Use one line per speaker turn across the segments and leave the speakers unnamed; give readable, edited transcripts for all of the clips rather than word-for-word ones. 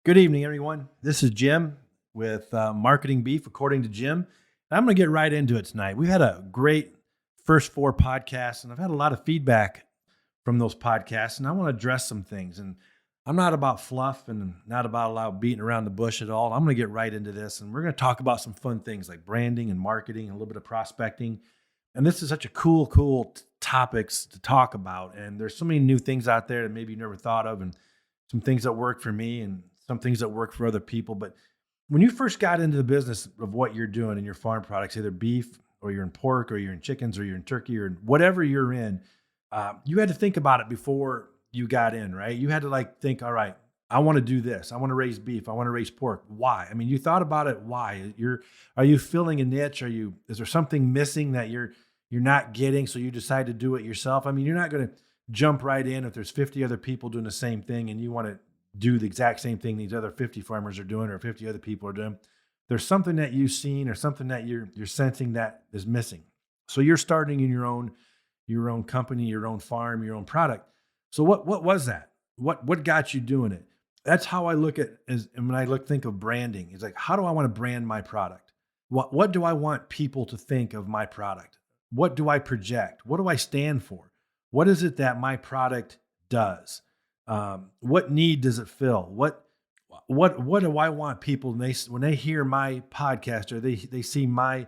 Good evening, everyone. This is Jim with Marketing Beef, according to Jim. And I'm going to get right into it tonight. We've had a great first four podcasts, and I've had a lot of feedback from those podcasts, and I want to address some things. And I'm not about fluff and not about a lot of beating around the bush at all. I'm going to get right into this, and we're going to talk about some fun things like branding and marketing and a little bit of prospecting. And this is such a cool topics to talk about. And there's so many new things out there that maybe you never thought of, and some things that work for me and some things that work for other people. But when you first got into the business of what you're doing in your farm products, either beef or you're in pork or you're in chickens or you're in turkey or whatever you're in, you had to think about it before you got in, right? You had to think, all right, I want to do this. I want to raise beef. I want to raise pork. Why? I mean, you thought about it. Why? Are you filling a niche? Is there something missing that you're not getting? So you decide to do it yourself. I mean, you're not going to jump right in if there's 50 other people doing the same thing and you want to do the exact same thing these other 50 farmers are doing or 50 other people are doing. There's something that you've seen or something that you're sensing that is missing. So you're starting in your own company, your own farm, your own product. So what was that? What got you doing it? That's how I look at and when think of branding. It's like, how do I want to brand my product? What do I want people to think of my product? What do I project? What do I stand for? What is it that my product does? What need does it fill? What do I want people when they hear my podcast or they see my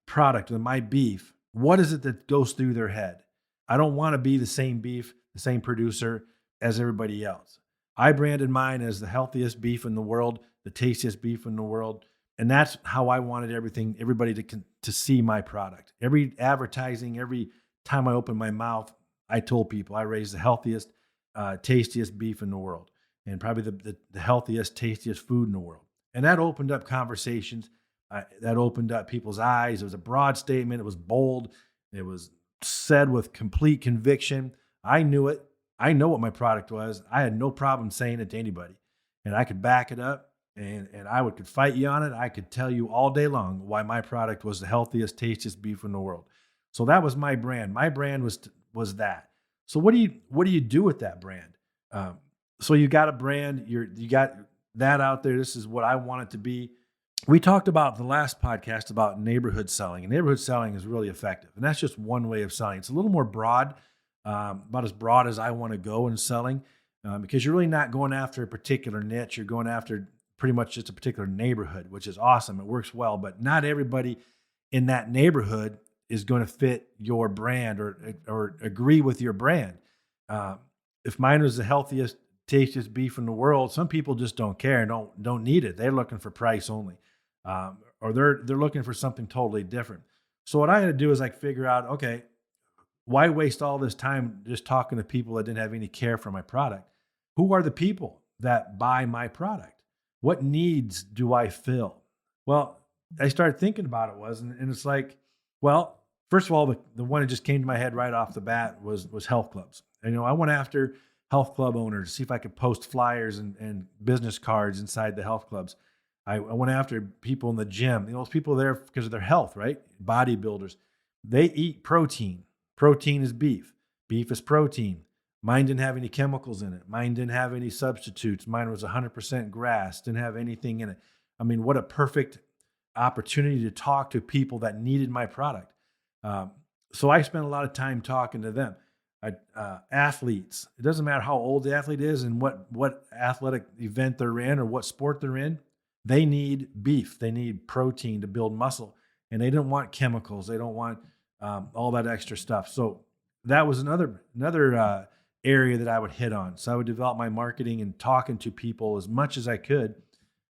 product or my beef? What is it that goes through their head? I don't want to be the same beef, the same producer as everybody else. I branded mine as the healthiest beef in the world, the tastiest beef in the world, and that's how I wanted everybody to see my product. Every advertising, every time I opened my mouth, I told people I raised the healthiest, tastiest beef in the world, and probably the healthiest, tastiest food in the world. And that opened up conversations. That opened up people's eyes. It was a broad statement. It was bold. It was said with complete conviction. I knew it. I know what my product was. I had no problem saying it to anybody, and I could back it up. And I could fight you on it. I could tell you all day long why my product was the healthiest, tastiest beef in the world. So that was my brand. My brand was that. So what do you do with that brand? So you got a brand. You got that out there. This is what I want it to be. We talked about the last podcast about neighborhood selling, and neighborhood selling is really effective. And that's just one way of selling. It's a little more broad, about as broad as I want to go in selling, because you're really not going after a particular niche. You're going after pretty much just a particular neighborhood, which is awesome. It works well, but not everybody in that neighborhood is going to fit your brand or agree with your brand. If mine was the healthiest, tastiest beef in the world, some people just don't care and don't need it. They're looking for price only, or they're looking for something totally different. So what I had to do is figure out, okay, why waste all this time just talking to people that didn't have any care for my product? Who are the people that buy my product? What needs do I fill? Well, I started thinking about it and it's well, first of all, the one that just came to my head right off the bat was health clubs. And, I went after health club owners to see if I could post flyers and business cards inside the health clubs. I went after people in the gym. Those people there because of their health, right? Bodybuilders. They eat protein. Protein is beef. Beef is protein. Mine didn't have any chemicals in it. Mine didn't have any substitutes. Mine was 100% grass, didn't have anything in it. I mean, what a perfect opportunity to talk to people that needed my product. So I spent a lot of time talking to them. Athletes. It doesn't matter how old the athlete is and what athletic event they're in or what sport they're in. They need beef. They need protein to build muscle. And they don't want chemicals. They don't want all that extra stuff. So that was another area that I would hit on. So I would develop my marketing and talking to people as much as I could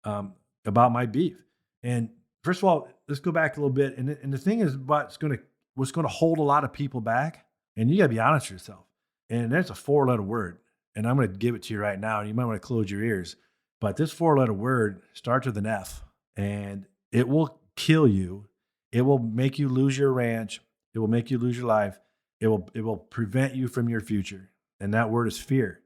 about my beef. And first of all, let's go back a little bit. And the thing is what's going to hold a lot of people back, and you got to be honest with yourself. And that's a 4-letter word. And I'm going to give it to you right now. And you might want to close your ears. But this 4-letter word starts with an F, and it will kill you. It will make you lose your ranch. It will make you lose your life. It will prevent you from your future. And that word is fear.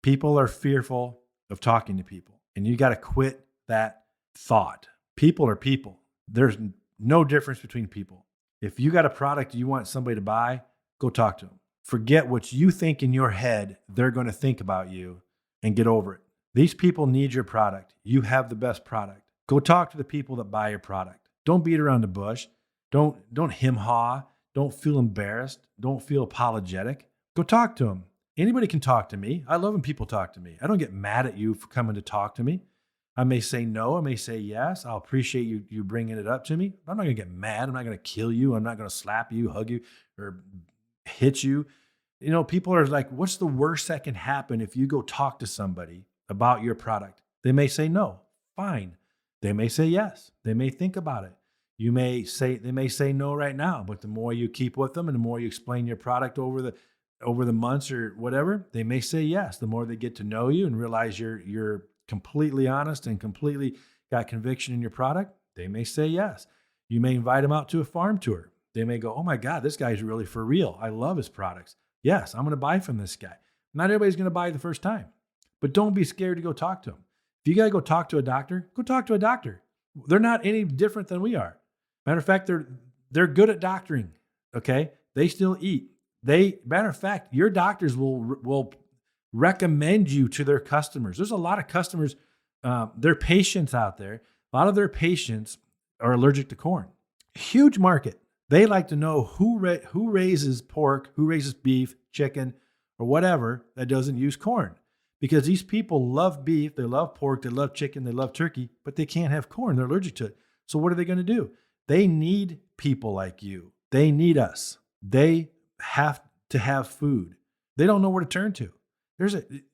People are fearful of talking to people, and you got to quit that thought. People are people. There's no difference between people. If you got a product you want somebody to buy, go talk to them. Forget what you think in your head they're going to think about you and get over it. These people need your product. You have the best product. Go talk to the people that buy your product. Don't beat around the bush. Don't hem-haw. Don't feel embarrassed. Don't feel apologetic. Go talk to them. Anybody can talk to me. I love when people talk to me. I don't get mad at you for coming to talk to me. I may say no. I may say yes. I'll appreciate you bringing it up to me. I'm not going to get mad. I'm not going to kill you. I'm not going to slap you, hug you, or hit you. People are like, what's the worst that can happen if you go talk to somebody about your product? They may say no. Fine. They may say yes. They may think about it. They may say no right now, but the more you keep with them and the more you explain your product over the months or whatever, they may say yes. The more they get to know you and realize you're completely honest and completely got conviction in your product, they may say yes. You may invite them out to a farm tour. They may go, oh my God, this guy's really for real. I love his products. Yes, I'm going to buy from this guy. Not everybody's going to buy the first time, but don't be scared to go talk to him. If you got to go talk to a doctor, go talk to a doctor. They're not any different than we are. Matter of fact, they're good at doctoring. Okay, they still eat. Matter of fact, your doctors will recommend you to their customers. There's a lot of customers, their patients out there. A lot of their patients are allergic to corn. Huge market. They like to know who raises pork, who raises beef, chicken, or whatever that doesn't use corn. Because these people love beef, they love pork, they love chicken, they love turkey, but they can't have corn. They're allergic to it. So what are they going to do? They need people like you. They need us. They have to have food. They don't know where to turn to.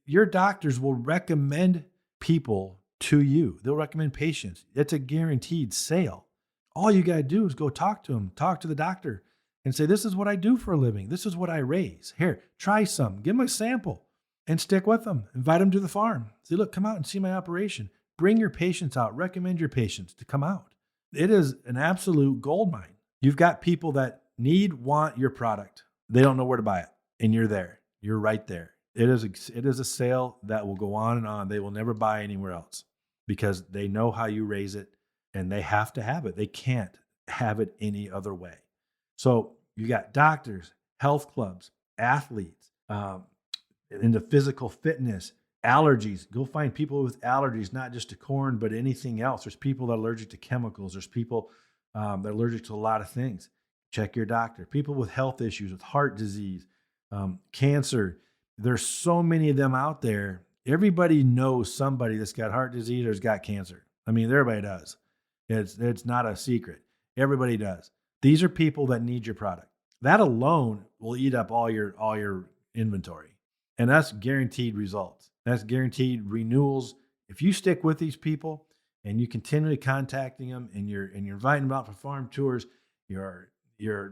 Your doctors will recommend people to you. They'll recommend patients. It's a guaranteed sale. All you got to do is go talk to them, talk to the doctor and say, this is what I do for a living. This is what I raise. Here, try some. Give them a sample and stick with them. Invite them to the farm. Say, look, come out and see my operation. Bring your patients out. Recommend your patients to come out. It is an absolute gold mine. You've got people that want your product. They don't know where to buy it. And you're there. You're right there. It is a sale that will go on and on. They will never buy anywhere else because they know how you raise it and they have to have it. They can't have it any other way. So you got doctors, health clubs, athletes, into physical fitness, allergies. Go find people with allergies, not just to corn, but anything else. There's people that are allergic to chemicals. There's people that are allergic to a lot of things. Check your doctor. People with health issues, with heart disease, cancer. There's so many of them out there. Everybody knows somebody that's got heart disease or has got cancer. I mean, everybody does. It's not a secret. Everybody does. These are people that need your product. That alone will eat up all your inventory. And that's guaranteed results. That's guaranteed renewals. If you stick with these people and you continually contacting them and you're inviting them out for farm tours, you're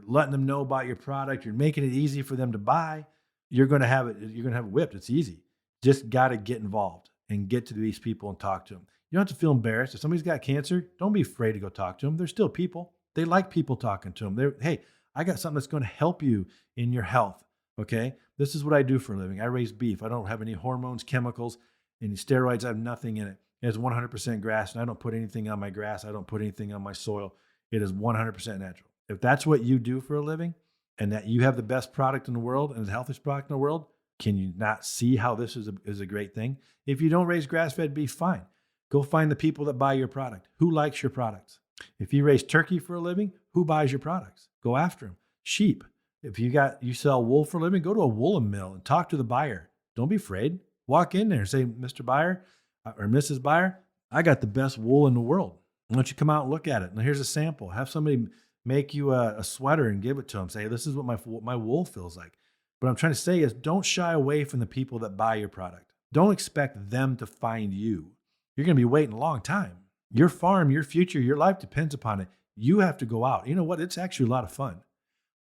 letting them know about your product, you're making it easy for them to buy, you're going to have it whipped. It's easy. Just got to get involved and get to these people and talk to them. You don't have to feel embarrassed. If somebody's got cancer, don't be afraid to go talk to them. They're still people. They like people talking to them. Hey, I got something that's going to help you in your health. Okay. This is what I do for a living. I raise beef. I don't have any hormones, chemicals, any steroids. I have nothing in it. It has 100% grass, and I don't put anything on my grass. I don't put anything on my soil. It is 100% natural. If that's what you do for a living and that you have the best product in the world and the healthiest product in the world, can you not see how this is a great thing? If you don't raise grass-fed beef, fine. Go find the people that buy your product. Who likes your products? If you raise turkey for a living, who buys your products? Go after them. Sheep. If you sell wool for a living, go to a woolen mill and talk to the buyer. Don't be afraid. Walk in there and say, Mr. Buyer or Mrs. Buyer, I got the best wool in the world. Why don't you come out and look at it? Now here's a sample. Have somebody make you a sweater and give it to them. Say, this is what my wool feels like. What I'm trying to say is don't shy away from the people that buy your product. Don't expect them to find you. You're going to be waiting a long time. Your farm, your future, your life depends upon it. You have to go out. You know what? It's actually a lot of fun.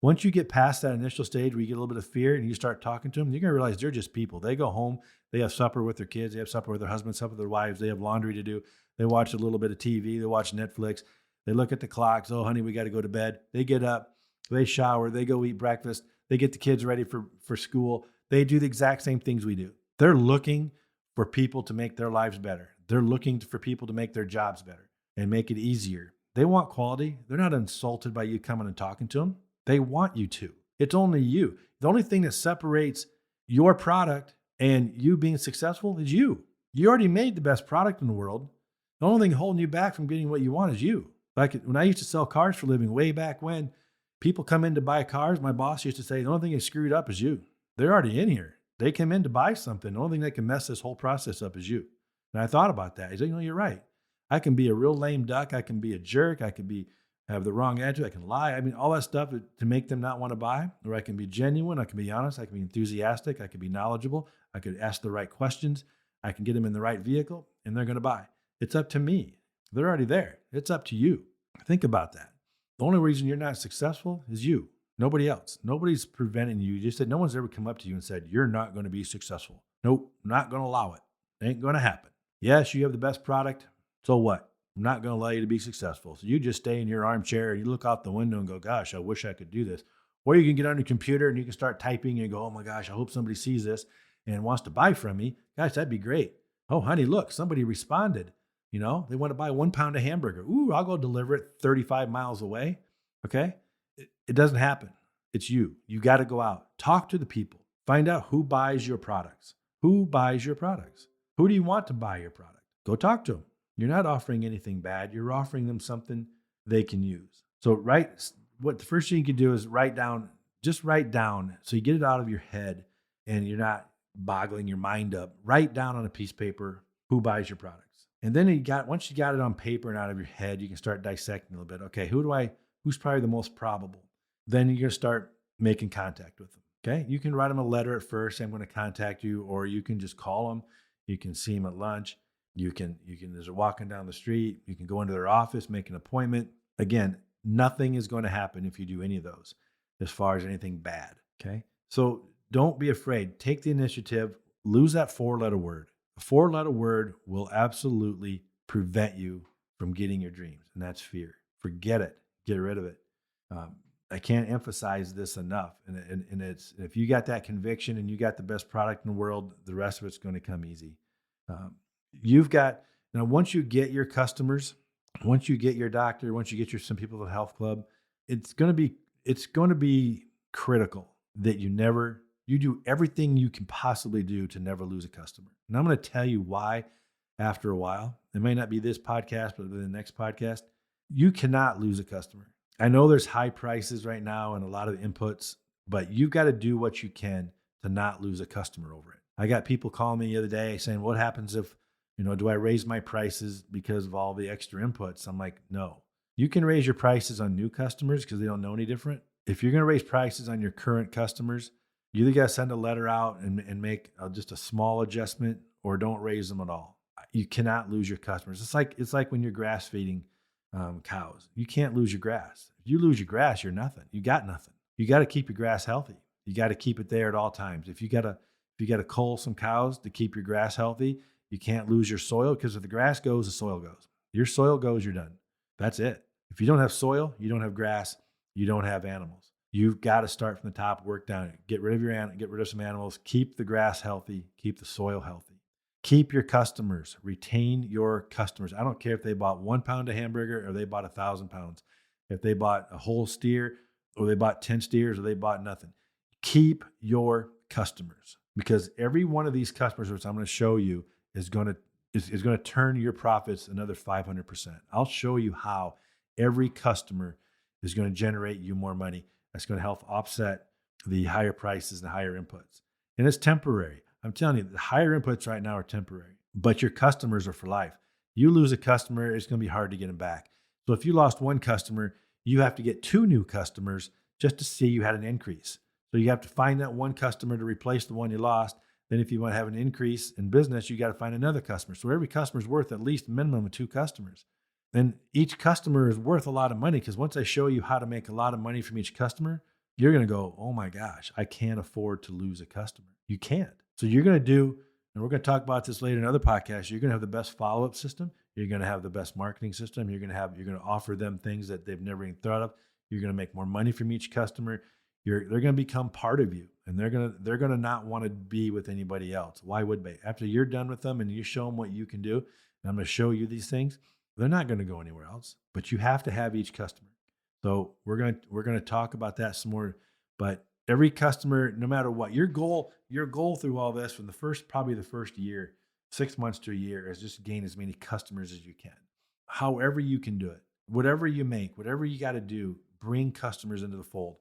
Once you get past that initial stage where you get a little bit of fear and you start talking to them, you're going to realize they're just people. They go home, they have supper with their kids, they have supper with their husbands, supper with their wives, they have laundry to do, they watch a little bit of TV, they watch Netflix, they look at the clocks, oh honey, we got to go to bed. They get up, they shower, they go eat breakfast, they get the kids ready for school. They do the exact same things we do. They're looking for people to make their lives better. They're looking for people to make their jobs better and make it easier. They want quality. They're not insulted by you coming and talking to them. They want you to. It's only you. The only thing that separates your product and you being successful is you. You already made the best product in the world. The only thing holding you back from getting what you want is you. Like when I used to sell cars for a living way back when, people come in to buy cars, my boss used to say, the only thing you screwed up is you. They're already in here. They came in to buy something. The only thing that can mess this whole process up is you. And I thought about that. He said, you're right. I can be a real lame duck. I can be a jerk. I can have the wrong attitude. I can lie. I mean, all that stuff to make them not want to buy. Or I can be genuine. I can be honest. I can be enthusiastic. I can be knowledgeable. I could ask the right questions. I can get them in the right vehicle, and they're going to buy. It's up to me. They're already there. It's up to you. Think about that. The only reason you're not successful is you. Nobody else. Nobody's preventing you. You just said no one's ever come up to you and said, you're not going to be successful. Nope, not going to allow it. Ain't going to happen. Yes, you have the best product. So what? I'm not going to allow you to be successful. So you just stay in your armchair and you look out the window and go, gosh, I wish I could do this. Or you can get on your computer and you can start typing and go, oh my gosh, I hope somebody sees this and wants to buy from me. Gosh, that'd be great. Oh, honey, look, somebody responded. They want to buy 1 pound of hamburger. Ooh, I'll go deliver it 35 miles away. Okay. It doesn't happen. It's you. You got to go out, talk to the people, find out who buys your products. Who buys your products? Who do you want to buy your product? Go talk to them. You're not offering anything bad. You're offering them something they can use. So what the first thing you can do is write down so you get it out of your head and you're not boggling your mind up. Write down on a piece of paper who buys your products. And then once you got it on paper and out of your head, you can start dissecting a little bit. Okay, who's probably the most probable? Then you're going to start making contact with them. Okay, you can write them a letter at first. I'm going to contact you, or you can just call them. You can see them at lunch. You can as they're walking down the street, you can go into their office, make an appointment. Again, nothing is going to happen if you do any of those as far as anything bad. Okay, so don't be afraid. Take the initiative. Lose that 4-letter word. A 4-letter word will absolutely prevent you from getting your dreams, and that's fear. Forget it. Get rid of it. I can't emphasize this enough. And it's if you got that conviction and you got the best product in the world, the rest of it's going to come easy. Once you get your customers, once you get your doctor, once you get some people at the health club, it's going to be critical that you do everything you can possibly do to never lose a customer. And I'm going to tell you why after a while. It may not be this podcast, but the next podcast. You cannot lose a customer. I know there's high prices right now and a lot of inputs, but you've got to do what you can to not lose a customer over it. I got people calling me the other day saying, what happens if, do I raise my prices because of all the extra inputs? I'm like, no. You can raise your prices on new customers because they don't know any different. If you're going to raise prices on your current customers, you either got to send a letter out and make just a small adjustment, or don't raise them at all. You cannot lose your customers. It's like when you're grass feeding cows. You can't lose your grass. If you lose your grass, you're nothing. You got nothing. You got to keep your grass healthy. You got to keep it there at all times. If you got to cull some cows to keep your grass healthy, you can't lose your soil, because if the grass goes, the soil goes. Your soil goes, you're done. That's it. If you don't have soil, you don't have grass, you don't have animals. You've got to start from the top, work down. Get rid of some animals, keep the grass healthy, keep the soil healthy. Keep your customers, retain your customers. I don't care if they bought 1 pound of hamburger or they bought 1,000 pounds. If they bought a whole steer or they bought 10 steers or they bought nothing. Keep your customers, because every one of these customers, which I'm going to show you, is going to turn your profits another 500%. I'll show you how every customer is going to generate you more money. That's going to help offset the higher prices and higher inputs. And it's temporary. I'm telling you, the higher inputs right now are temporary, but your customers are for life. You lose a customer, it's going to be hard to get them back. So if you lost one customer, you have to get 2 new customers just to see you had an increase. So you have to find that one customer to replace the one you lost. Then if you want to have an increase in business, you got to find another customer. So every customer is worth at least a minimum of 2 customers. And each customer is worth a lot of money, because once I show you how to make a lot of money from each customer, you're going to go, oh my gosh, I can't afford to lose a customer. You can't. So you're going to do, and we're going to talk about this later in other podcasts, you're going to have the best follow-up system. You're going to have the best marketing system. You're going to offer them things that they've never even thought of. You're going to make more money from each customer. They're going to become part of you, and they're going to not want to be with anybody else. Why would they? After you're done with them and you show them what you can do, and I'm going to show you these things, they're not going to go anywhere else. But you have to have each customer. So we're going to talk about that some more. But every customer, no matter what, your goal through all this, from probably the first year, 6 months to a year is just gain as many customers as you can. However you can do it, whatever you make, whatever you got to do, bring customers into the fold.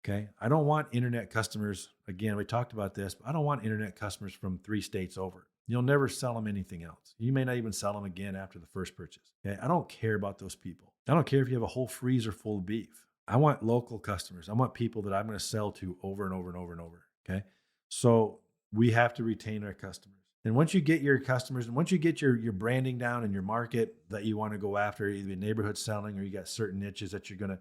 Okay. I don't want internet customers. Again, we talked about this, but I don't want internet customers from 3 states over. You'll never sell them anything else. You may not even sell them again after the first purchase. Okay. I don't care about those people. I don't care if you have a whole freezer full of beef. I want local customers. I want people that I'm going to sell to over and over and over and over. Okay. So we have to retain our customers. And once you get your customers, and once you get your branding down and your market that you want to go after, either neighborhood selling or you got certain niches that you're going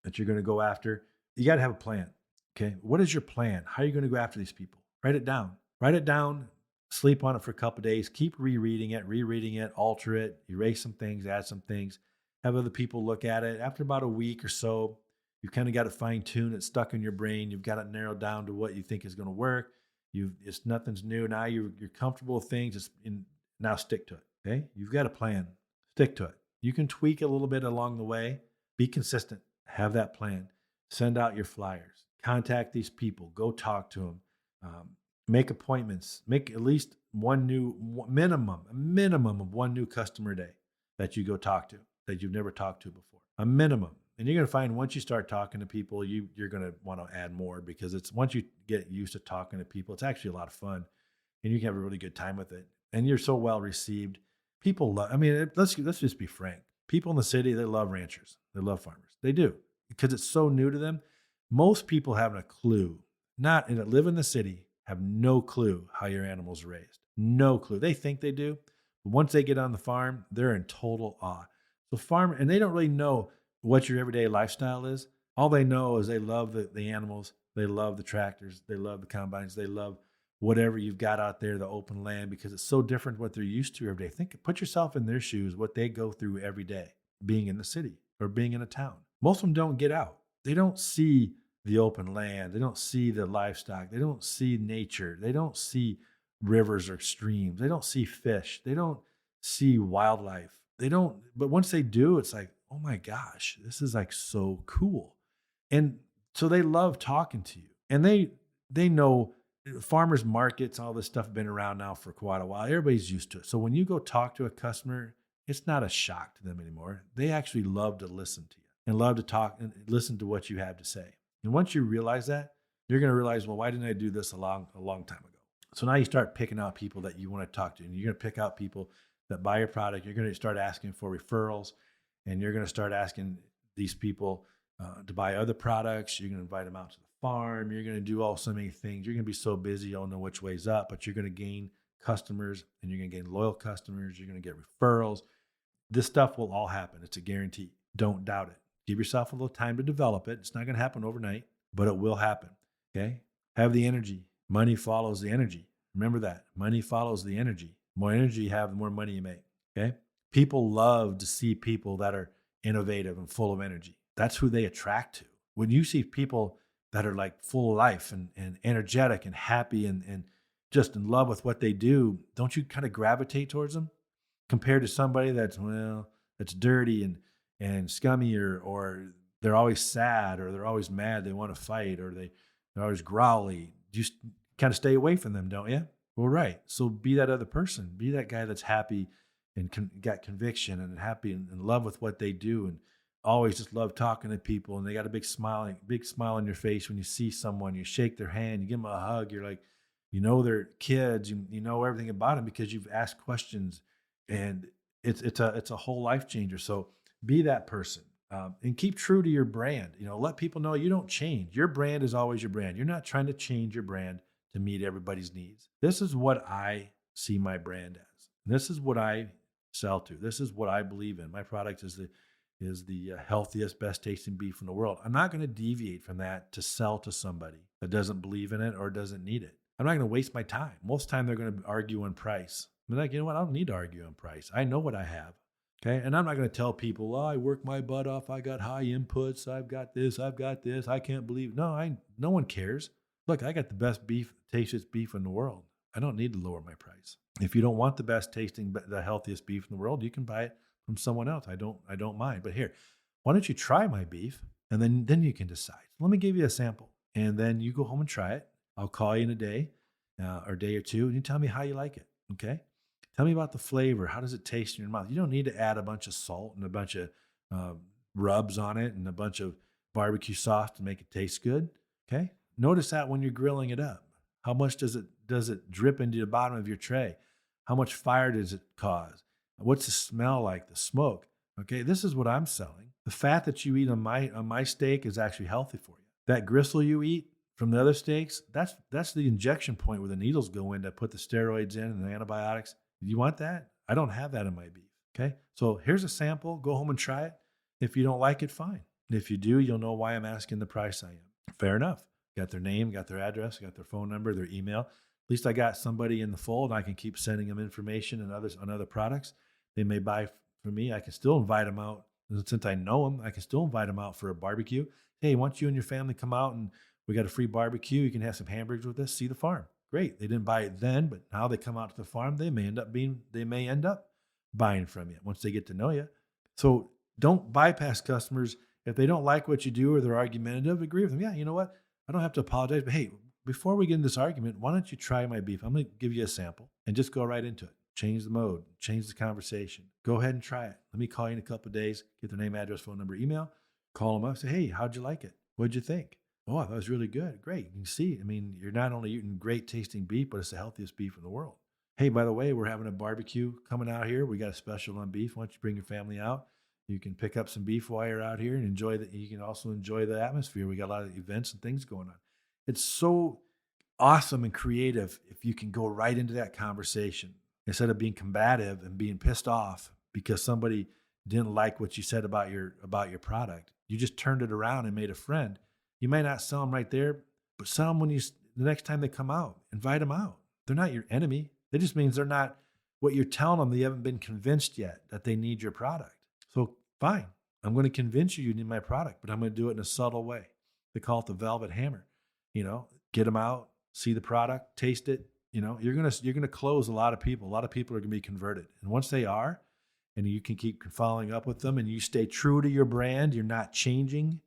to go after, you got to have a plan. Okay. What is your plan? How are you going to go after these people? Write it down. Write it down. Sleep on it for a couple of days. Keep rereading it, alter it, erase some things, add some things. Have other people look at it. After about a week or so, you've kind of got it fine-tuned. It's stuck in your brain. You've got it narrowed down to what you think is going to work. It's nothing's new. Now you're comfortable with things. Now stick to it. Okay. You've got a plan. Stick to it. You can tweak a little bit along the way. Be consistent. Have that plan. Send out your flyers. Contact these people. Go talk to them. Make appointments. Make at least a minimum of one new customer a day that you go talk to that you've never talked to before. A minimum. And you're going to find once you start talking to people, you're going to want to add more, because it's once you get used to talking to people, it's actually a lot of fun and you can have a really good time with it. And you're so well received. People love, let's just be frank. People in the city, they love ranchers. They love farmers. They do, because it's so new to them. Most people haven't a clue, that live in the city, have no clue how your animals are raised. No clue. They think they do, but once they get on the farm, they're in total awe. So and they don't really know what your everyday lifestyle is. All they know is they love the animals. They love the tractors. They love the combines. They love whatever you've got out there, the open land, because it's so different what they're used to every day. Put yourself in their shoes, what they go through every day, being in the city or being in a town. Most of them don't get out. They don't see the open land. They don't see the livestock. They don't see nature. They don't see rivers or streams. They don't see fish. They don't see wildlife. But once they do, it's like, oh my gosh, this is like so cool. And so they love talking to you. And they know farmers markets, all this stuff have been around now for quite a while. Everybody's used to it. So when you go talk to a customer, it's not a shock to them anymore. They actually love to listen to you and love to talk and listen to what you have to say. And once you realize that, you're going to realize, well, why didn't I do this a long time ago? So now you start picking out people that you want to talk to, and you're going to pick out people that buy your product. You're going to start asking for referrals, and you're going to start asking these people to buy other products. You're going to invite them out to the farm. You're going to do so many things. You're going to be so busy, you don't know which way's up, but you're going to gain customers, and you're going to gain loyal customers. You're going to get referrals. This stuff will all happen. It's a guarantee. Don't doubt it. Give yourself a little time to develop it. It's not going to happen overnight, but it will happen. Okay? Have the energy. Money follows the energy. Remember that. Money follows the energy. The more energy you have, the more money you make. Okay? People love to see people that are innovative and full of energy. That's who they attract to. When you see people that are like full of life and energetic and happy and just in love with what they do, don't you kind of gravitate towards them? Compared to somebody that's dirty and scummy, or they're always sad, or they're always mad, they want to fight, or they're always growly. You just kind of stay away from them, don't you? Well, right. So be that other person. Be that guy that's happy and got conviction and happy and in love with what they do, and always just love talking to people. And they got a big smile on your face when you see someone. You shake their hand, you give them a hug. You're like, you know their kids. You know everything about them because you've asked questions, and it's a whole life changer. So be that person. And keep true to your brand. Let people know you don't change. Your brand is always your brand. You're not trying to change your brand to meet everybody's needs. This is what I see my brand as. This is what I sell to. This is what I believe in. My product is the healthiest, best tasting beef in the world. I'm not going to deviate from that to sell to somebody that doesn't believe in it or doesn't need it. I'm not going to waste my time. Most of the time they're going to argue on price. I'm like, you know what? I don't need to argue on price. I know what I have. Okay. And I'm not going to tell people, I work my butt off. I got high inputs. I've got this. I can't believe. No one cares. Look, I got the best beef, tastiest beef in the world. I don't need to lower my price. If you don't want the best tasting, the healthiest beef in the world, you can buy it from someone else. I don't mind. But here, why don't you try my beef, and then you can decide. Let me give you a sample, and then you go home and try it. I'll call you in a day or day or two, and you tell me how you like it. Okay. Tell me about the flavor. How does it taste in your mouth? You don't need to add a bunch of salt and a bunch of uh, rubs on it and a bunch of barbecue sauce to make it taste good. Okay. Notice that when you're grilling it up. How much does it drip into the bottom of your tray? How much fire does it cause? What's the smell like? The smoke. Okay. This is what I'm selling. The fat that you eat on my steak is actually healthy for you. That gristle you eat from the other steaks, that's the injection point where the needles go in to put the steroids in and the antibiotics. You want that? I don't have that in my beef. Okay. So here's a sample. Go home and try it. If you don't like it, fine. And if you do, you'll know why I'm asking the price I am. Fair enough. Got their name, got their address, got their phone number, their email. At least I got somebody in the fold. I can keep sending them information and others on other products. They may buy from me. I can still invite them out. And since I know them, I can still invite them out for a barbecue. Hey, why don't you and your family come out and we got a free barbecue. You can have some hamburgers with us. See the farm. Great. They didn't buy it then, but now they come out to the farm. They may end up buying from you once they get to know you. So don't bypass customers if they don't like what you do or they're argumentative. Agree with them. Yeah, you know what? I don't have to apologize, but hey, before we get in this argument, why don't you try my beef? I'm going to give you a sample and just go right into it. Change the mode, change the conversation. Go ahead and try it. Let me call you in a couple of days, get their name, address, phone number, email, call them up, say, hey, how'd you like it? What'd you think? Oh, I thought it was really good. Great. You can see, I mean, you're not only eating great tasting beef, but it's the healthiest beef in the world. Hey, by the way, we're having a barbecue coming out here. We got a special on beef. Why don't you bring your family out? You can pick up some beef while you're out here and enjoy that. You can also enjoy the atmosphere. We got a lot of events and things going on. It's so awesome and creative if you can go right into that conversation instead of being combative and being pissed off because somebody didn't like what you said about your product. You just turned it around and made a friend. You may not sell them right there, but sell them the next time they come out. Invite them out. They're not your enemy. It just means they're not what you're telling them. They haven't been convinced yet that they need your product. So fine, I'm going to convince you need my product, but I'm going to do it in a subtle way. They call it the velvet hammer. Get them out, see the product, taste it. You're gonna close a lot of people. A lot of people are gonna be converted, and once they are, and you can keep following up with them, and you stay true to your brand. You're not changing.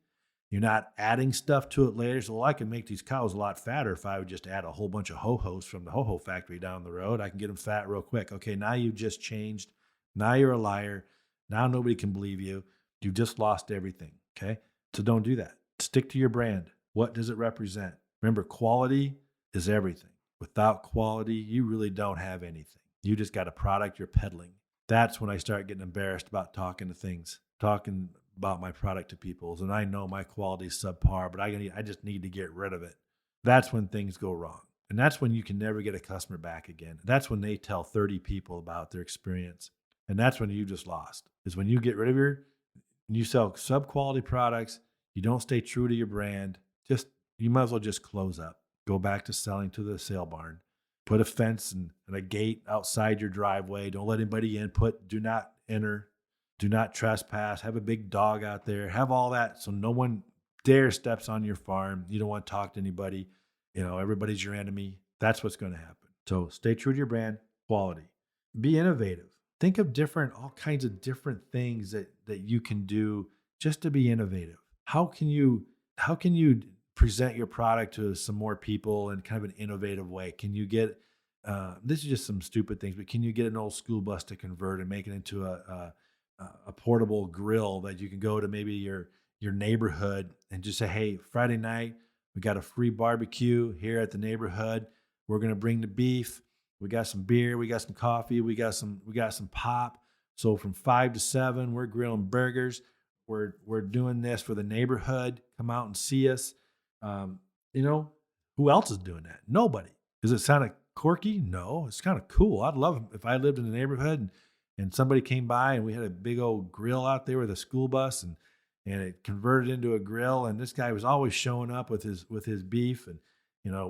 You're not adding stuff to it later. So, I can make these cows a lot fatter if I would just add a whole bunch of ho-hos from the ho-ho factory down the road. I can get them fat real quick. Okay, now you just changed. Now you're a liar. Now nobody can believe you. You've just lost everything. Okay, so don't do that. Stick to your brand. What does it represent? Remember, quality is everything. Without quality, you really don't have anything. You just got a product you're peddling. That's when I start getting embarrassed about talking about my product to people. And I know my quality is subpar, but I just need to get rid of it. That's when things go wrong. And that's when you can never get a customer back again. That's when they tell 30 people about their experience. And that's when you just lost, is when you get rid of you sell sub-quality products, you don't stay true to your brand, you might as well just close up. Go back to selling to the sale barn. Put a fence and a gate outside your driveway. Don't let anybody in. Do not enter. Do not trespass. Have a big dog out there. Have all that so no one dare steps on your farm. You don't want to talk to anybody. Everybody's your enemy. That's what's going to happen. So stay true to your brand, quality. Be innovative. Think of all kinds of different things that you can do just to be innovative. How can you present your product to some more people in kind of an innovative way? Can you get, this is just some stupid things, but can you get an old school bus to convert and make it into a portable grill that you can go to maybe your neighborhood and just say, hey, Friday night, we got a free barbecue here at the neighborhood. We're going to bring the beef. We got some beer. We got some coffee. We got some pop. So from 5 to 7, we're grilling burgers. We're doing this for the neighborhood. Come out and see us. Who else is doing that? Nobody. Does it sound quirky? No, it's kind of cool. I'd love if I lived in the neighborhood and somebody came by and we had a big old grill out there with a school bus and it converted into a grill. And this guy was always showing up with his beef and,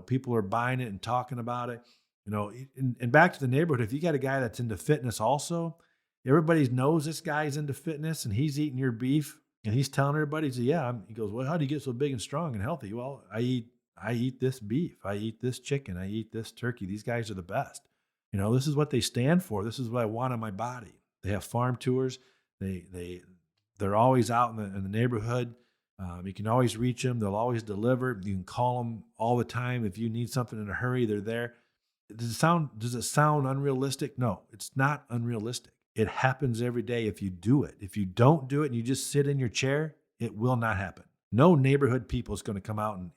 people are buying it and talking about it, and back to the neighborhood. If you got a guy that's into fitness also, everybody knows this guy's into fitness and he's eating your beef. And he's telling everybody, he goes, well, how do you get so big and strong and healthy? Well, I eat this beef. I eat this chicken. I eat this turkey. These guys are the best. This is what they stand for. This is what I want on my body. They have farm tours. They're always out in the neighborhood. You can always reach them. They'll always deliver. You can call them all the time. If you need something in a hurry, they're there. Does it sound unrealistic? No, it's not unrealistic. It happens every day if you do it. If you don't do it and you just sit in your chair, it will not happen. No neighborhood people is going to come out and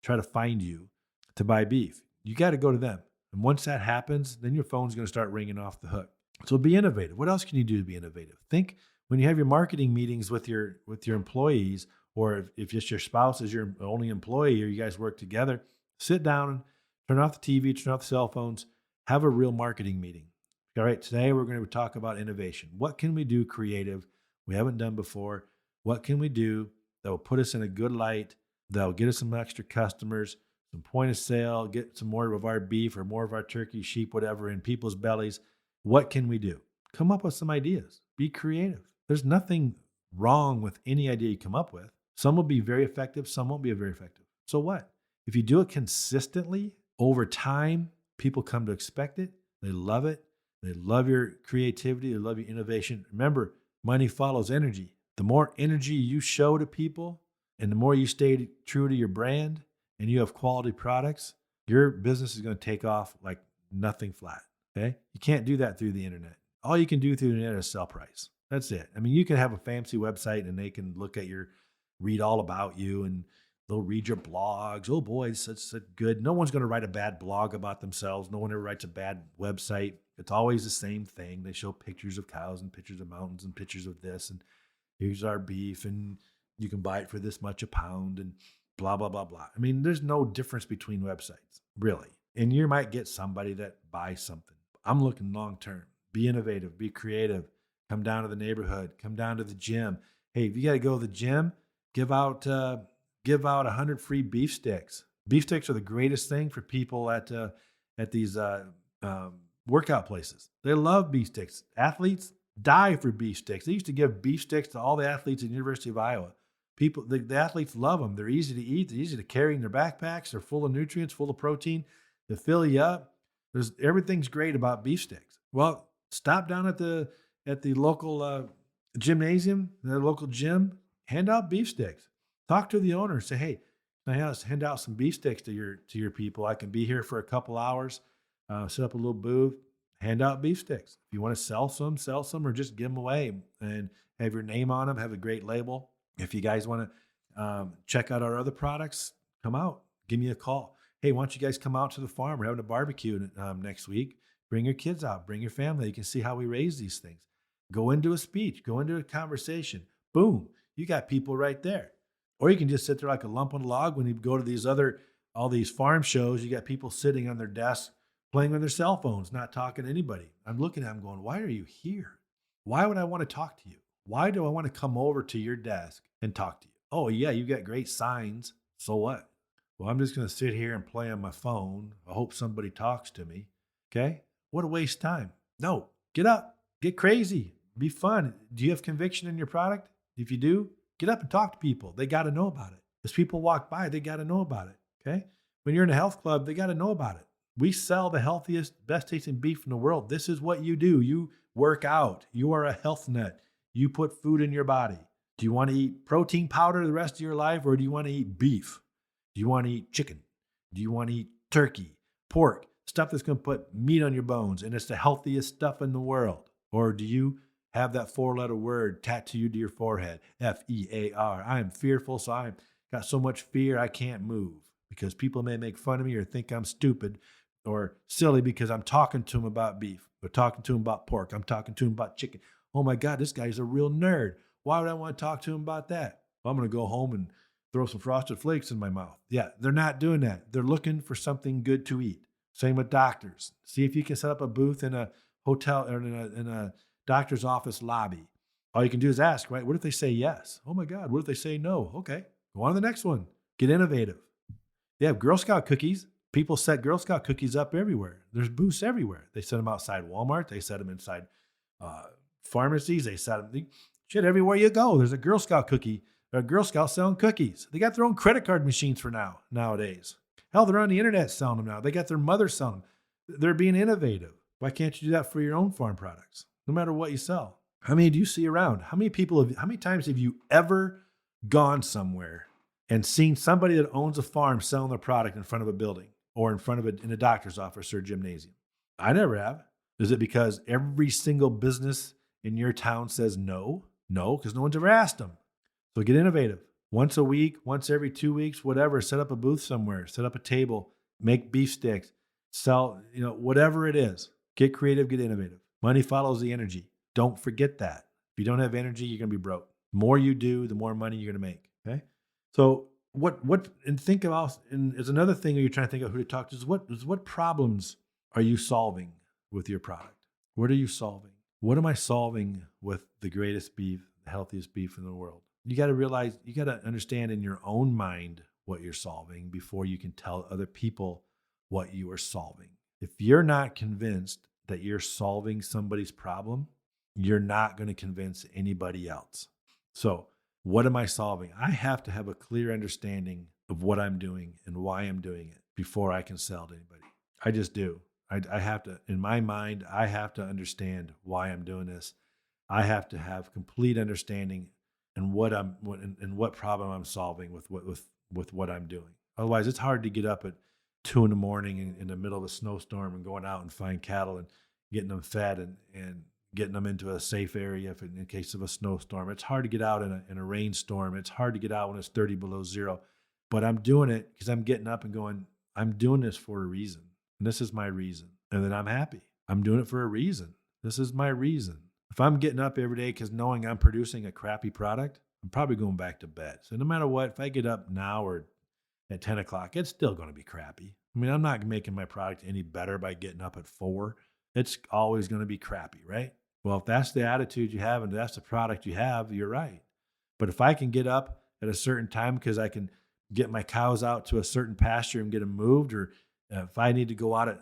try to find you to buy beef. You got to go to them. And once that happens, then your phone's going to start ringing off the hook. So be innovative. What else can you do to be innovative? Think when you have your marketing meetings with your employees, or if just your spouse is your only employee, or you guys work together, sit down and turn off the TV, turn off the cell phones, have a real marketing meeting. All right, today we're going to talk about innovation. What can we do creative we haven't done before? What can we do that will put us in a good light, that will get us some extra customers, some point of sale, get some more of our beef or more of our turkey, sheep, whatever, in people's bellies? What can we do? Come up with some ideas. Be creative. There's nothing wrong with any idea you come up with. Some will be very effective, some won't be very effective. So what? If you do it consistently over time, people come to expect it. They love it. They love your creativity. They love your innovation. Remember, money follows energy. The more energy you show to people and the more you stay true to your brand and you have quality products, your business is going to take off like nothing flat. Okay? You can't do that through the internet. All you can do through the internet is sell price. That's it. I mean, you can have a fancy website and they can look at read all about you, and they'll read your blogs. Oh boy, such good. No one's going to write a bad blog about themselves. No one ever writes a bad website. It's always the same thing. They show pictures of cows and pictures of mountains and pictures of this. And here's our beef, and you can buy it for this much a pound, and blah, blah, blah, blah. I mean, there's no difference between websites, really. And you might get somebody that buys something. I'm looking long term. Be innovative, be creative. Come down to the neighborhood, come down to the gym. Hey, if you got to go to the gym, give out 100 free beef sticks. Beef sticks are the greatest thing for people at these workout places. They love beef sticks. Athletes die for beef sticks. They used to give beef sticks to all the athletes at the University of Iowa. The athletes love them. They're easy to eat. They're easy to carry in their backpacks. They're full of nutrients, full of protein. They fill you up. Everything's great about beef sticks. Well, stop down at the local gymnasium, the local gym. Hand out beef sticks. Talk to the owner. Say, hey, can I hand out some beef sticks to your people? I can be here for a couple hours. Set up a little booth. Hand out beef sticks. If you want to sell some, or just give them away and have your name on them. Have a great label. If you guys want to check out our other products, come out. Give me a call. Hey, why don't you guys come out to the farm? We're having a barbecue next week. Bring your kids out. Bring your family. You can see how we raise these things. Go into a speech. Go into a conversation. Boom. You got people right there. Or you can just sit there like a lump on a log when you go to all these farm shows. You got people sitting on their desks playing on their cell phones, not talking to anybody. I'm looking at them going, why are you here? Why would I want to talk to you? Why do I want to come over to your desk and talk to you? Oh, yeah, you got great signs. So what? Well, I'm just going to sit here and play on my phone. I hope somebody talks to me. Okay? What a waste of time. No, get up, get crazy, be fun. Do you have conviction in your product? If you do, get up and talk to people. They got to know about it. As people walk by, they got to know about it. Okay? When you're in a health club, they got to know about it. We sell the healthiest, best tasting beef in the world. This is what you do. You work out. You are a health nut. You put food in your body. Do you want to eat protein powder the rest of your life, or do you want to eat beef? Do you want to eat chicken? Do you want to eat turkey, pork, stuff that's going to put meat on your bones and it's the healthiest stuff in the world? Or do you have that 4-letter word tattooed to your forehead, F-E-A-R? I am fearful, so I got so much fear I can't move because people may make fun of me or think I'm stupid or silly because I'm talking to them about beef or talking to them about pork. I'm talking to them about chicken. Oh my God, this guy's a real nerd. Why would I want to talk to him about that? Well, I'm going to go home and throw some Frosted Flakes in my mouth. Yeah, they're not doing that. They're looking for something good to eat. Same with doctors. See if you can set up a booth in a hotel or in a doctor's office lobby. All you can do is ask, right? What if they say yes? Oh my God, what if they say no? Okay, go on to the next one. Get innovative. They have Girl Scout cookies. People set Girl Scout cookies up everywhere. There's booths everywhere. They set them outside Walmart. They set them inside pharmacies. They set them shit everywhere you go. There's a Girl Scout cookie. There are Girl Scouts selling cookies. They got their own credit card machines for nowadays. Hell, they're on the internet selling them now. They got their mothers selling them. They're being innovative. Why can't you do that for your own farm products? No matter what you sell. How many do you see around? How many times have you ever gone somewhere and seen somebody that owns a farm selling their product in front of a building? or in front of in a doctor's office or gymnasium? I never have. Is it because every single business in your town says no? No, because no one's ever asked them. So get innovative. Once a week, once every 2 weeks, whatever, set up a booth somewhere, set up a table, make beef sticks, sell, whatever it is. Get creative, get innovative. Money follows the energy. Don't forget that. If you don't have energy, you're going to be broke. The more you do, the more money you're going to make. Okay. So and think about, and there's another thing you're trying to think of who to talk to is what problems are you solving with your product? What are you solving? What am I solving with the greatest beef, the healthiest beef in the world? You got to realize, you got to understand in your own mind what you're solving before you can tell other people what you are solving. If you're not convinced that you're solving somebody's problem, you're not going to convince anybody else. So what am I solving? I have to have a clear understanding of what I'm doing and why I'm doing it before I can sell to anybody. I just do. I have to, in my mind, I have to understand why I'm doing this. I have to have complete understanding and what problem I'm solving with what I'm doing. Otherwise, it's hard to get up at 2 a.m. in the middle of a snowstorm and going out and find cattle and getting them fed and getting them into a safe area in case of a snowstorm. It's hard to get out in a rainstorm. It's hard to get out when it's 30 below zero. But I'm doing it because I'm getting up and going, I'm doing this for a reason. And this is my reason. And then I'm happy. I'm doing it for a reason. This is my reason. If I'm getting up every day because knowing I'm producing a crappy product, I'm probably going back to bed. So no matter what, if I get up now or at 10 o'clock, it's still going to be crappy. I mean, I'm not making my product any better by getting up at 4. It's always going to be crappy, right? Well, if that's the attitude you have and that's the product you have, you're right. But if I can get up at a certain time because I can get my cows out to a certain pasture and get them moved, or if I need to go out at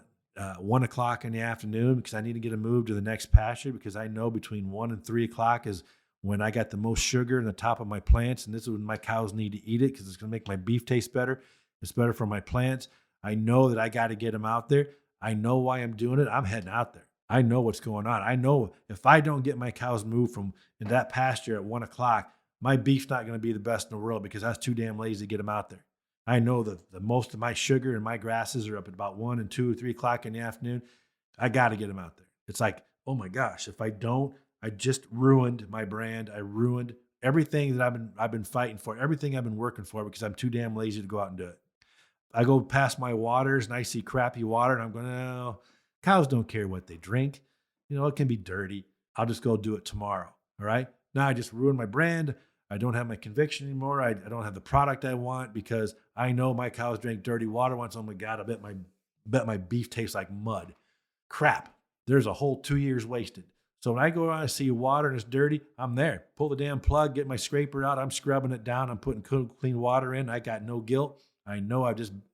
1 o'clock in the afternoon because I need to get them moved to the next pasture because I know between 1 and 3 o'clock is when I got the most sugar in the top of my plants, and this is when my cows need to eat it because it's going to make my beef taste better. It's better for my plants. I know that I got to get them out there. I know why I'm doing it. I'm heading out there. I know what's going on. I know if I don't get my cows moved from in that pasture at 1 o'clock, my beef's not going to be the best in the world because I was too damn lazy to get them out there. I know that the most of my sugar and my grasses are up at about 1 and 2 or 3 o'clock in the afternoon. I got to get them out there. It's like, oh my gosh, if I don't, I just ruined my brand. I ruined everything that I've been fighting for, everything I've been working for because I'm too damn lazy to go out and do it. I go past my waters and I see crappy water and I'm going, oh, cows don't care what they drink. It can be dirty. I'll just go do it tomorrow. All right. Now I just ruined my brand. I don't have my conviction anymore. I don't have the product I want because I know my cows drink dirty water once. Oh my God, I bet my beef tastes like mud. Crap. There's a whole 2 years wasted. So when I go around and see water and it's dirty, I'm there. Pull the damn plug, get my scraper out. I'm scrubbing it down. I'm putting clean water in. I got no guilt. I know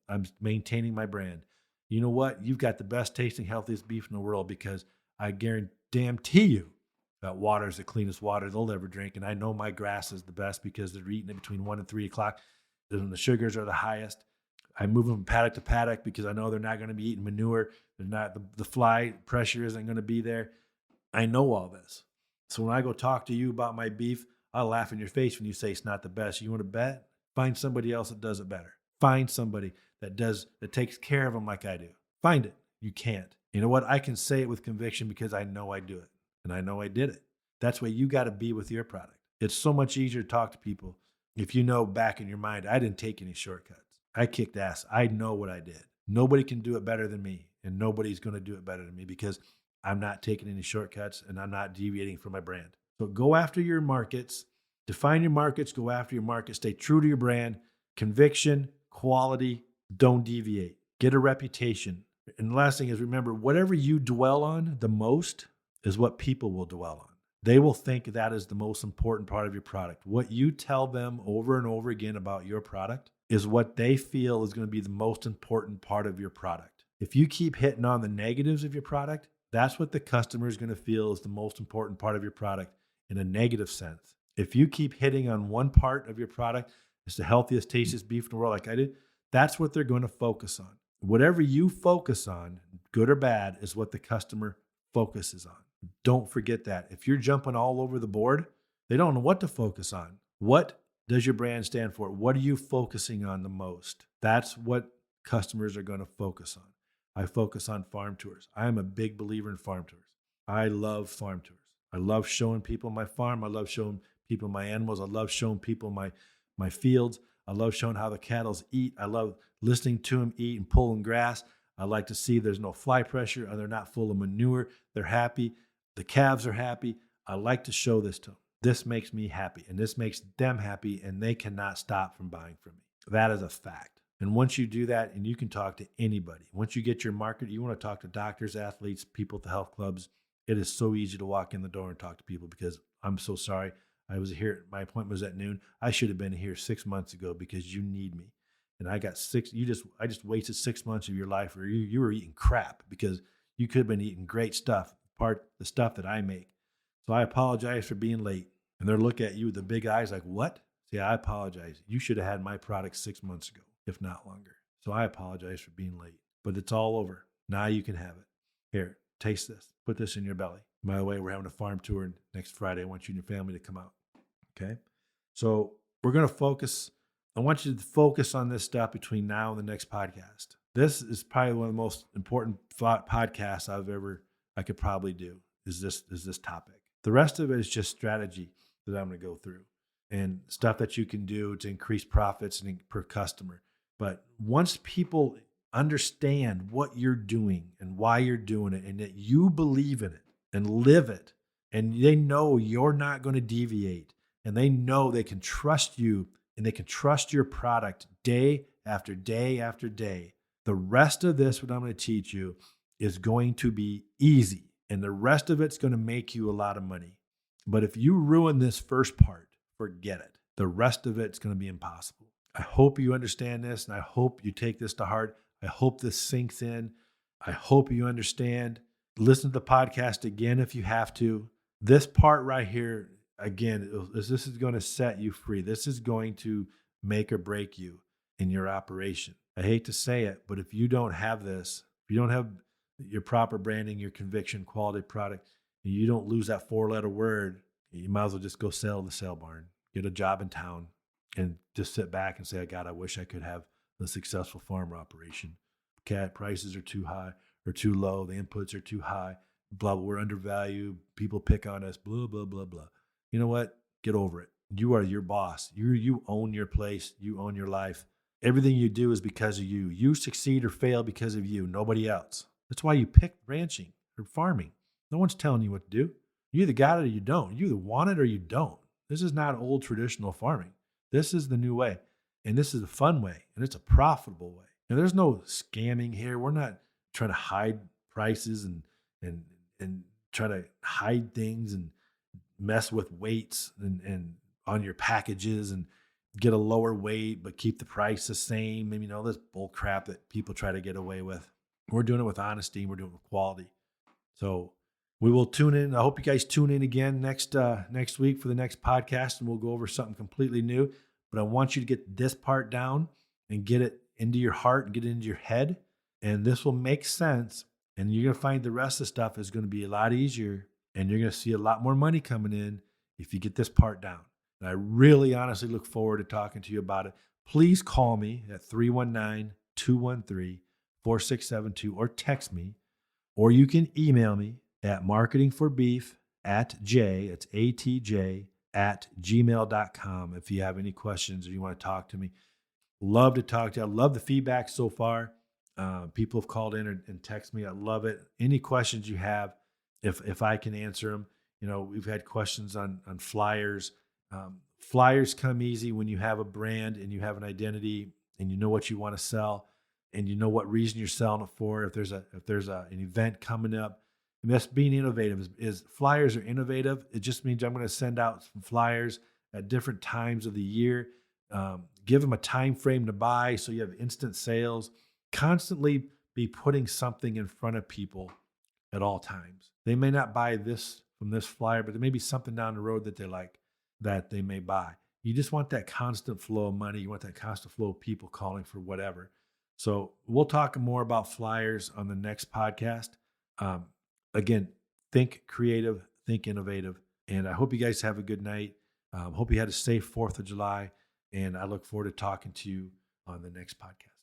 I'm maintaining my brand. You know what? You've got the best tasting, healthiest beef in the world because I guarantee you that water is the cleanest water they'll ever drink. And I know my grass is the best because they're eating it between 1 and 3 o'clock. Then the sugars are the highest. I move them from paddock to paddock because I know they're not going to be eating manure. They're not, the fly pressure isn't going to be there. I know all this. So when I go talk to you about my beef, I'll laugh in your face when you say it's not the best. You want to bet? Find somebody else that does it better. Find somebody that takes care of them like I do. Find it. You can't. You know what? I can say it with conviction because I know I do it. And I know I did it. That's where you got to be with your product. It's so much easier to talk to people if you know back in your mind, I didn't take any shortcuts. I kicked ass. I know what I did. Nobody can do it better than me. And nobody's going to do it better than me because I'm not taking any shortcuts and I'm not deviating from my brand. So go after your markets, define your markets, go after your market, stay true to your brand, conviction, quality, don't deviate, get a reputation. And the last thing is remember, whatever you dwell on the most is what people will dwell on. They will think that is the most important part of your product. What you tell them over and over again about your product is what they feel is going to be the most important part of your product. If you keep hitting on the negatives of your product, that's what the customer is going to feel is the most important part of your product in a negative sense. If you keep hitting on one part of your product, it's the healthiest, tastiest beef in the world like I did, that's what they're going to focus on. Whatever you focus on, good or bad, is what the customer focuses on. Don't forget that. If you're jumping all over the board, they don't know what to focus on. What does your brand stand for? What are you focusing on the most? That's what customers are going to focus on. I focus on farm tours. I am a big believer in farm tours. I love farm tours. I love showing people my farm. I love showing people my animals. I love showing people my fields. I love showing how the cattle eat. I love listening to them eat and pulling grass. I like to see there's no fly pressure and they're not full of manure. They're happy. The calves are happy. I like to show this to them. This makes me happy and this makes them happy, and they cannot stop from buying from me. That is a fact. And once you do that, and you can talk to anybody, once you get your market, you want to talk to doctors, athletes, people at the health clubs. It is so easy to walk in the door and talk to people because I'm so sorry. I was here, my appointment was at noon. I should have been here 6 months ago because you need me. And I got I just wasted 6 months of your life, or you were eating crap because you could have been eating great stuff, the stuff that I make. So I apologize for being late. And they're looking at you with the big eyes like, what? See, I apologize. You should have had my product 6 months ago, if not longer. So I apologize for being late, but it's all over. Now you can have it. Here, taste this. Put this in your belly. By the way, we're having a farm tour next Friday. I want you and your family to come out. Okay? So we're going to focus. I want you to focus on this stuff between now and the next podcast. This is probably one of the most important podcasts I could probably do is this topic. The rest of it is just strategy that I'm going to go through and stuff that you can do to increase profits and per customer. But once people understand what you're doing and why you're doing it, and that you believe in it and live it, and they know you're not going to deviate, and they know they can trust you and they can trust your product day after day after day, the rest of this, what I'm going to teach you, is going to be easy. And the rest of it's going to make you a lot of money. But if you ruin this first part, forget it. The rest of it's going to be impossible. I hope you understand this, and I hope you take this to heart. I hope this sinks in. I hope you understand. Listen to the podcast again if you have to. This part right here, again, this is going to set you free. This is going to make or break you in your operation. I hate to say it, but if you don't have this, if you don't have your proper branding, your conviction, quality product, and you don't lose that 4-letter word, you might as well just go sell the sale barn, get a job in town, and just sit back and say, God, I wish I could have a successful farmer operation. Cat prices are too high or too low. The inputs are too high. Blah, we're undervalued. People pick on us, blah, blah, blah, blah. You know what? Get over it. You are your boss. You own your place. You own your life. Everything you do is because of you. You succeed or fail because of you, nobody else. That's why you picked ranching or farming. No one's telling you what to do. You either got it or you don't. You either want it or you don't. This is not old traditional farming. This is the new way. And this is a fun way. And it's a profitable way. And there's no scamming here. We're not trying to hide prices and try to hide things and mess with weights and on your packages and get a lower weight but keep the price the same. And this bull crap that people try to get away with. We're doing it with honesty. We're doing it with quality. So we will tune in. I hope you guys tune in again next week for the next podcast, and we'll go over something completely new. But I want you to get this part down and get it into your heart and get it into your head. And this will make sense. And you're going to find the rest of the stuff is going to be a lot easier. And you're going to see a lot more money coming in if you get this part down. And I really honestly look forward to talking to you about it. Please call me at 319-213-4672 or text me. Or you can email me at marketingforbeef@gmail.com if you have any questions or you want to talk to me. Love to talk to you. I love the feedback so far. People have called in and text me. I love it. Any questions you have, if I can answer them. We've had questions on flyers. Flyers come easy when you have a brand and you have an identity and you know what you want to sell and you know what reason you're selling it for. If there's an event coming up, and that's being innovative. Is flyers are innovative. It just means I'm going to send out some flyers at different times of the year. Give them a time frame to buy so you have instant sales. Constantly be putting something in front of people at all times. They may not buy this from this flyer, but there may be something down the road that they like that they may buy. You just want that constant flow of money. You want that constant flow of people calling for whatever. So we'll talk more about flyers on the next podcast. Again, think creative, think innovative. And I hope you guys have a good night. Hope you had a safe 4th of July. And I look forward to talking to you on the next podcast.